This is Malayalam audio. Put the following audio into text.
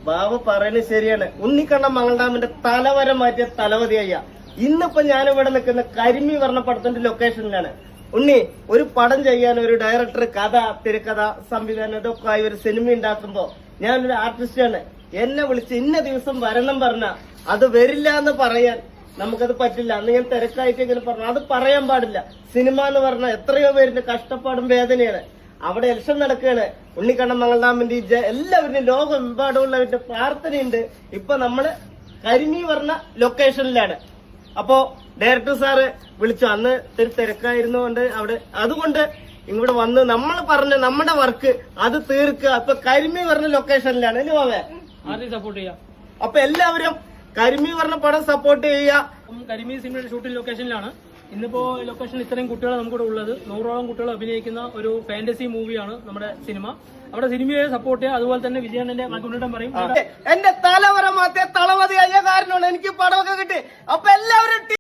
ബാബു പറയുന്നത് ശരിയാണ്. ഉണ്ണിക്കണ്ണൻ മംഗൾഡാമിന്റെ തലവര മാറ്റിയ തലവതിയായ ഇന്നിപ്പോ ഞാനിവിടെ നിൽക്കുന്ന കരിമി വർണ്ണ പടത്തിന്റെ ലൊക്കേഷനിലാണ്. ഉണ്ണി, ഒരു പടം ചെയ്യാൻ ഒരു ഡയറക്ടർ കഥ, തിരക്കഥ, സംവിധാനം ഇതൊക്കെ ആയി ഒരു സിനിമ ഉണ്ടാക്കുമ്പോ ഞാനൊരു ആർട്ടിസ്റ്റാണ്. എന്നെ വിളിച്ച് ഇന്ന ദിവസം വരണം പറഞ്ഞ അത് വരില്ല എന്ന് പറയാൻ നമുക്കത് പറ്റില്ല. അന്ന് ഞാൻ തിരക്കായിട്ട് ഇങ്ങനെ പറഞ്ഞു, അത് പറയാൻ പാടില്ല. സിനിമ എന്ന് പറഞ്ഞാൽ എത്രയോ പേരിന്റെ കഷ്ടപ്പാടും വേദനയാണ്. അവിടെ ഇലക്ഷൻ നടക്കുകയാണ്. ഉണ്ണിക്കണ്ണൻ മംഗൾഡാമിന്റെ എല്ലാവരുടെയും ലോകമെമ്പാടുമുള്ളവരുടെ പ്രാർത്ഥനയുണ്ട്. ഇപ്പൊ നമ്മള് കരിമി പറഞ്ഞ ലൊക്കേഷനിലാണ്. അപ്പോ ഡയറക്ടർ സാറ് വിളിച്ചു. അന്ന് തിരക്കായിരുന്നുകൊണ്ട് അവിടെ അതുകൊണ്ട് ഇങ്ങോട്ട് വന്ന് നമ്മൾ പറഞ്ഞ നമ്മുടെ വർക്ക് അത് തീർക്കുക. അപ്പൊ കരിമി പറഞ്ഞ ലൊക്കേഷനിലാണ് അല്ലേ ബാബേ? ആദ്യം സപ്പോർട്ട് ചെയ്യാം. അപ്പൊ എല്ലാവരും കരിമി പറഞ്ഞ പടം സപ്പോർട്ട് ചെയ്യുക. കരിമി സിനിമയുടെ ഷൂട്ടിംഗ് ലൊക്കേഷനിലാണ്. ഇന്നിപ്പോ ലൊക്കേഷനിൽ ഇത്രയും കുട്ടികൾ നമുക്കിവിടെ ഉള്ളത്. 100ഓളം കുട്ടികൾ അഭിനയിക്കുന്ന ഒരു ഫാന്റസി മൂവിയാണ് നമ്മുടെ സിനിമ. അവിടെ സിനിമയെ സപ്പോർട്ട് ചെയ്യുക. അതുപോലെ തന്നെ വിജയണ്ണന്റെ മറ്റുണ്ണിട്ടം പറയും, എന്റെ തലവര മാറ്റിയ തളവതിയായ കാരണമാണ് എനിക്ക് പടമൊക്കെ കിട്ടി. അപ്പൊ എല്ലാവരും